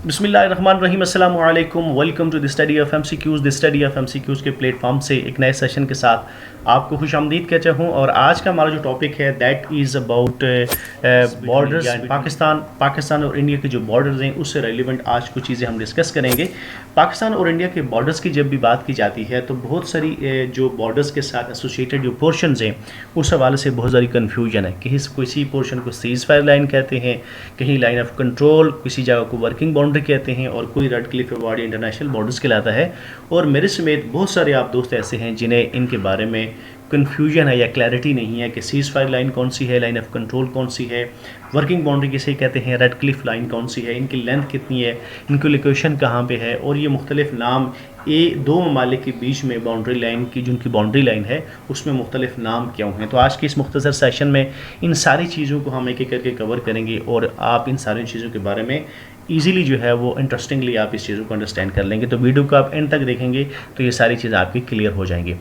बिस्मिल्लाहिर्रहमानिर्रहीम, अस्सलामु अलैकुम। Welcome to the study of MCQs. The study of MCQs के प्लेटफॉर्म से एक नए सेशन के साथ आपको खुशामदीद कहता हूँ। और आज का हमारा जो टॉपिक है that is about borders. Pakistan और इंडिया के जो बॉर्डर्स हैं उससे रेलिवेंट आज कुछ चीज़ें हम डिस्कस करेंगे। पाकिस्तान और इंडिया के बॉर्डर्स की जब भी बात की जाती है तो बहुत सारी जो बॉर्डर्स के साथ एसोसिएटेड जो पोर्शंस हैं उस हवाले से बहुत सारी कन्फ्यूजन है। किसी पोर्शन को सीज़ फायर लाइन कहते हैं, कहीं लाइन ऑफ कंट्रोल, किसी जगह को वर्किंग बाउंड्री कहते हैं और कोई red Cliff ward international borders कहलाता है। और मेरे समेत बहुत सारे आप दोस्त ऐसे हैं जिन्हें इनके बारे में कन्फ्यूजन है या क्लैरिटी नहीं है कि सीज़ फायर लाइन कौन सी है, लाइन ऑफ कंट्रोल कौन सी है, वर्किंग बाउंड्री किसे कहते हैं, रेड क्लिफ लाइन कौन सी है, इनकी लेंथ कितनी है, इनकी लोकेशन कहाँ पे है, और ये मुख्तलिफ नाम दो ममालिक के बीच में बाउंड्री लाइन की, जिनकी बाउंड्री लाइन है उसमें मुख्तलिफ नाम क्यों हैं। तो आज के इस मुख्तसर सेशन में इन सारी चीज़ों को हम एक एक करके कवर करेंगे और आप इन सारी चीज़ों के बारे में ईज़िली जो है वो इंटरेस्टिंगली आप इस चीज़ों को अंडरस्टैंड कर लेंगे। तो वीडियो को आप एंड तक देखेंगे तो ये सारी चीज़ें आपकी क्लियर हो जाएंगी।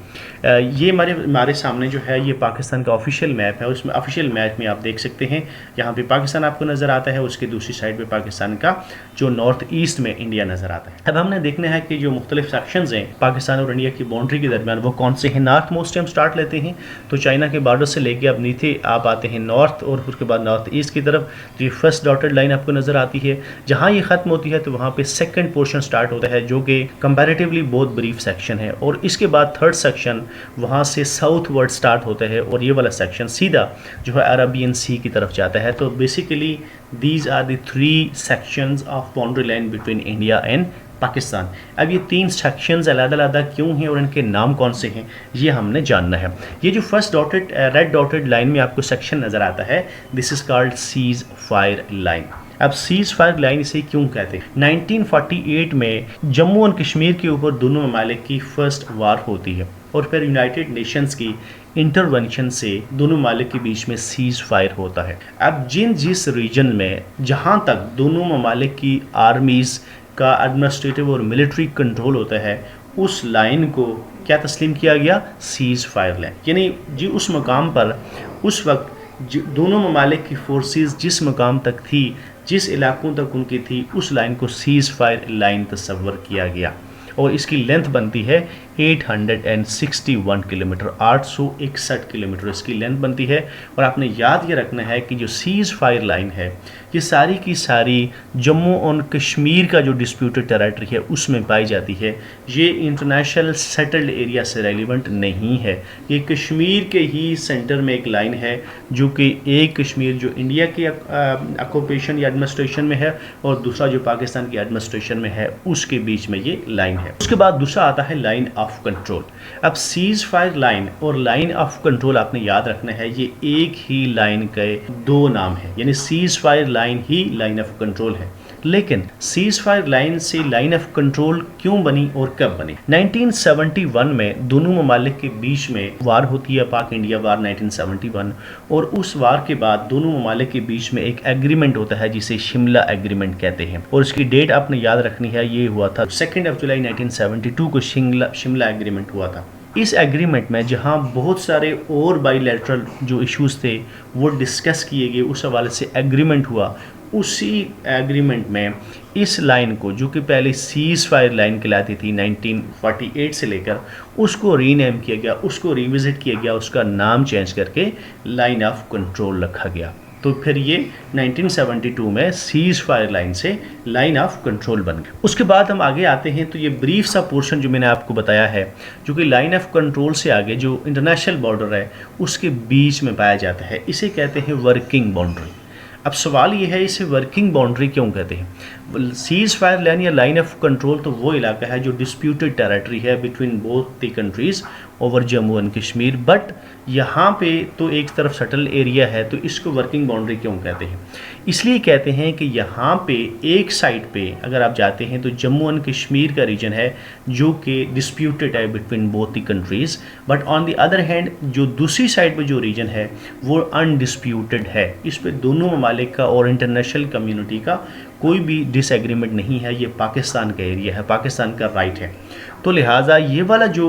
ये हमारे सामने जो है ये पाकिस्तान का ऑफिशियल मैप है। उसमें ऑफिशियल मैप में आप देख सकते हैं यहाँ पे पाकिस्तान आपको नज़र आता है, उसकी दूसरी साइड पे पाकिस्तान का जो नॉर्थ ईस्ट में इंडिया नज़र आता है। अब हमने देखना है कि जो मुख्तलिफ सेक्शंस हैं पाकिस्तान और इंडिया की बाउंड्री के दरमियान वो कौन से हैं। नॉर्थ मोस्ट हम स्टार्ट लेते हैं तो चाइना के बॉर्डर से लेके अब नीचे आप आते हैं नॉर्थ और उसके बाद नॉर्थ ईस्ट की तरफ। तो ये फर्स्ट डॉटेड लाइन आपको नज़र आती है। जहाँ ये ख़त्म होती है तो वहाँ पे सेकंड पोर्शन स्टार्ट होता है जो कि कंपैरेटिवली बहुत ब्रीफ सेक्शन है। और इसके बाद थर्ड सेक्शन वहाँ से साउथ वर्ड स्टार्ट होता है और ये वाला सेक्शन सीधा जो है अरबियन सी की तरफ जाता है। तो basically these are the three sections of boundary line between India and Pakistan. अब ये तीन सेक्शंस अलग-अलग क्यों हैं और इनके नाम कौन से हैं ये हमने जानना है। ये जो first dotted red dotted line में आपको सेक्शन नज़र आता है this is called seize fire line. अब सीज़ फायर लाइन इसे क्यों कहते हैं? 1948 में जम्मू एंड कश्मीर के ऊपर दोनों ममालिक की फर्स्ट वार होती है और फिर यूनाइटेड नेशंस की इंटरवेंशन से दोनों ममालिक के बीच में सीज़ फायर होता है। अब जिस रीजन में जहाँ तक दोनों ममालिक की आर्मीज़ का एडमिनिस्ट्रेटिव और मिलिट्री कंट्रोल होता है उस लाइन को क्या तस्लीम किया गया? Seize fire line. यानी जी उस मकाम पर उस वक्त दोनों ममालिक की फोर्सेस जिस मकाम तक थी, जिस इलाकों तक उनकी थी, उस लाइन को सीज़ फायर लाइन तस्वर किया गया। और इसकी लेंथ बनती है 861 किलोमीटर, 861 किलोमीटर इसकी लेंथ बनती है। और आपने याद ये रखना है कि जो सीज़ फायर लाइन है ये सारी की सारी जम्मू और कश्मीर का जो डिस्प्यूटेड टेरिटरी है उसमें पाई जाती है। ये इंटरनेशनल सेटल्ड एरिया से रेलिवेंट नहीं है। ये कश्मीर के ही सेंटर में एक लाइन है जो कि एक कश्मीर जो इंडिया की ऑक्यूपेशन या एडमिनिस्ट्रेशन में है और दूसरा जो पाकिस्तान की एडमिनिस्ट्रेशन में है उसके बीच में ये लाइन है। उसके बाद दूसरा आता है लाइन ऑफ कंट्रोल। अब सीज़ फायर लाइन और लाइन ऑफ कंट्रोल आपने याद रखना है ये एक ही लाइन के दो नाम है, यानी seize fire line he line of control है। लेकिन सीज़ फायर लाइन से लाइन ऑफ कंट्रोल क्यों बनी और कब बनी? 1971 में दोनों ममालिक के बीच में वार होती है, पाक इंडिया वार 1971। और उस वार के बाद दोनों ममालिक के बीच में एक एग्रीमेंट होता है जिसे शिमला एग्रीमेंट कहते हैं। और इसकी डेट आपने याद रखनी है, ये हुआ था 2 जुलाई 1972 को शिमला एग्रीमेंट हुआ था। इस एग्रीमेंट में जहां बहुत सारे और बाईलैटरल जो इश्यूज़ थे वो डिस्कस किए गए, उस हवाले से एग्रीमेंट हुआ। उसी एग्रीमेंट में इस लाइन को जो कि पहले सीज़ फायर लाइन कहलाती थी 1948 से लेकर, उसको रीनेम किया गया, उसको रिविज़िट किया गया, उसका नाम चेंज करके लाइन ऑफ कंट्रोल रखा गया। तो फिर ये 1972 में सीज़ फायर लाइन से लाइन ऑफ कंट्रोल बन गया। उसके बाद हम आगे आते हैं तो ये ब्रीफ सा पोर्शन जो मैंने आपको बताया है जो कि लाइन ऑफ कंट्रोल से आगे जो इंटरनेशनल बॉर्डर है उसके बीच में पाया जाता है, इसे कहते हैं वर्किंग बाउंड्री। अब सवाल ये है इसे वर्किंग बाउंड्री क्यों कहते हैं? सीज़ फायर लाइन या लाइन ऑफ कंट्रोल तो वो इलाका है जो डिस्प्यूटेड टेरिटरी है between both the countries over Jammu and Kashmir. But यहाँ पे तो एक तरफ सटल एरिया है तो इसको वर्किंग बाउंड्री क्यों कहते हैं? इसलिए कहते हैं कि यहाँ पे एक साइड पे अगर आप जाते हैं तो जम्मू एंड कश्मीर का रीजन है जो कि डिस्प्यूटेड है between both the countries. But on the other hand जो दूसरी साइड पे जो रीजन है वो अनडिस्प्यूटेड है। इस पे दोनों ममालिक का और इंटरनेशनल कम्युनिटी का कोई भी डिसएग्रीमेंट नहीं है। ये पाकिस्तान का एरिया है, पाकिस्तान का राइट है। तो लिहाजा ये वाला जो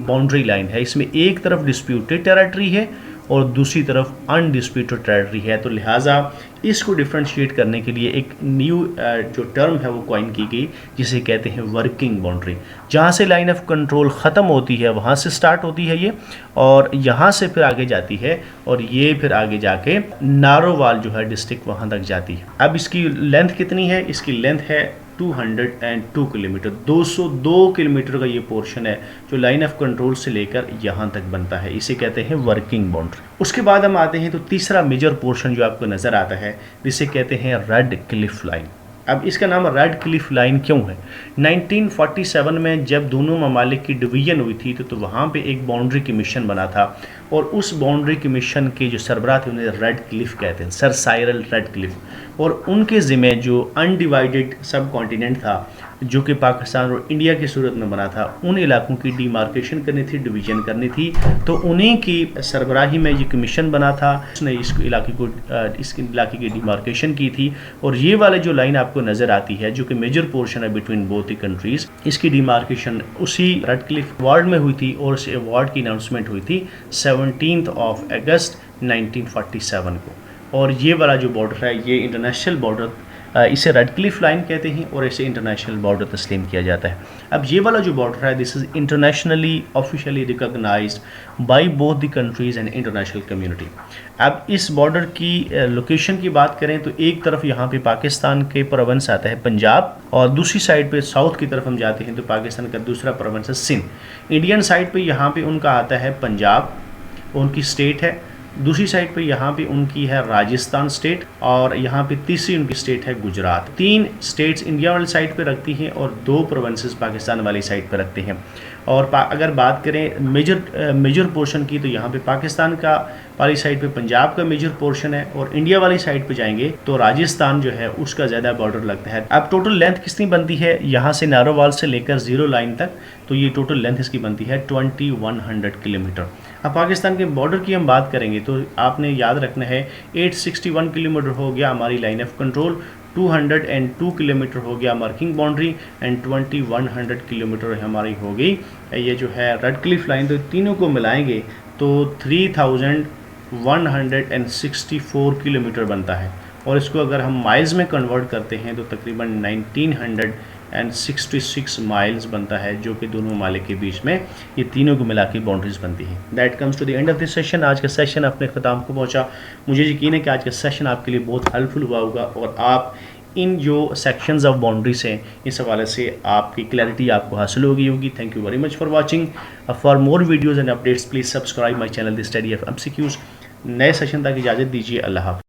बाउंड्री लाइन है इसमें एक तरफ डिस्प्यूटेड टेरिटरी है और दूसरी तरफ अनडिस्प्यूटेड टेरिटरी है। तो लिहाजा इसको डिफ्रेंशिएट करने के लिए एक न्यू जो टर्म है वो कॉइन की गई, जिसे कहते हैं वर्किंग बाउंड्री। जहाँ से लाइन ऑफ कंट्रोल ख़त्म होती है वहाँ से स्टार्ट होती है ये, और यहाँ से फिर आगे जाती है, और ये फिर आगे जाके नारोवाल जो है डिस्ट्रिक्ट वहाँ तक जाती है। अब इसकी लेंथ कितनी है? इसकी लेंथ है 202 किलोमीटर। 202 किलोमीटर का ये पोर्शन है जो लाइन ऑफ कंट्रोल से लेकर यहाँ तक बनता है, इसे कहते हैं वर्किंग बाउंड्री। उसके बाद हम आते हैं तो तीसरा मेजर पोर्शन जो आपको नज़र आता है, जिसे कहते हैं रेड क्लिफ लाइन। अब इसका नाम रेड क्लिफ लाइन क्यों है? 1947 में जब दोनों ममालिक की डिवीज़न हुई थी तो वहाँ पे एक बाउंड्री कमीशन बना था, और उस बाउंड्री कमीशन के जो सरबराह थे उन्हें रेड क्लिफ कहते हैं, सर साइरल रेड क्लिफ। और उनके ज़िम्मे जो अनडिवाइडेड सब कॉन्टिनेंट था जो कि पाकिस्तान और इंडिया की सूरत में बना था, उन इलाकों की डिमार्केशन करनी थी, डिवीज़न करनी थी। तो उन्हीं की सरबराही में ये कमीशन बना था, उसने इस इलाके की डिमार्केशन की थी। और ये वाले जो लाइन आपको नज़र आती है जो कि मेजर पोर्शन है बिटवीन बोथ द कंट्रीज़, इसकी डिमार्केशन उसी रेड क्लिफ अवार्ड में हुई थी, और इस अवार्ड की अनाउंसमेंट हुई थी 17 अगस्त 1947 को। और ये वाला जो बॉर्डर है ये इंटरनेशनल बॉर्डर, इसे रेड क्लिफ लाइन कहते हैं, और इसे इंटरनेशनल बॉर्डर तस्लीम किया जाता है। अब ये वाला जो बॉर्डर है this is internationally officially recognised by both the countries and international community. अब इस बॉर्डर की लोकेशन की बात करें तो एक तरफ यहाँ पे पाकिस्तान के प्रोविंस आता है पंजाब, और दूसरी साइड पे साउथ की तरफ हम जाते हैं तो पाकिस्तान का दूसरा प्रोविंस है सिंध। इंडियन साइड पे यहाँ पे उनका आता है पंजाब, उनकी स्टेट है। दूसरी साइड पे यहाँ पे उनकी है राजस्थान स्टेट, और यहाँ पे तीसरी उनकी स्टेट है गुजरात। 3 स्टेट्स इंडिया वाली साइड पे रखती हैं और 2 प्रोविंसेस पाकिस्तान वाली साइड पे रखते हैं। और अगर बात करें मेजर पोर्शन की तो यहाँ पे पाकिस्तान का वाली साइड पे पंजाब का मेजर पोर्शन है, और इंडिया वाली साइड पे जाएंगे तो राजस्थान जो है उसका ज़्यादा बॉर्डर लगता है। अब टोटल लेंथ कितनी बनती है यहाँ से नारोवाल से लेकर ज़ीरो लाइन तक, तो ये टोटल लेंथ इसकी बनती है 2100 किलोमीटर। अब पाकिस्तान के बॉर्डर की हम बात करेंगे तो आपने याद रखना है 861 किलोमीटर हो गया हमारी लाइन ऑफ कंट्रोल, 202 किलोमीटर हो गया मार्किंग बाउंड्री, एंड 2100 किलोमीटर हमारी हो गई ये जो है रेड क्लिफ लाइन। तो तीनों को मिलाएंगे तो 3164 किलोमीटर बनता है, और इसको अगर हम माइल्स में कन्वर्ट करते हैं तो तकरीबन 1966 माइल्स बनता है, जो कि दोनों ममालिक के बीच में ये तीनों को मिला के बाउंड्रीज बनती हैं। That comes to the end of this session. आज का सेशन अपने ख़त्म को पहुंचा। मुझे यकीन है कि आज का सेशन आपके लिए बहुत हेल्पफुल हुआ होगा, और आप इन जो सेक्शंस ऑफ बाउंड्रीज हैं इस हवाले से आपकी क्लैरिटी आपको हासिल हो गई होगी। Thank you very much for watching. For more videos and updates please subscribe my channel the study of MCQs। नए सेशन तक इजाज़त दीजिए। अल्लाह हाफ़िज़।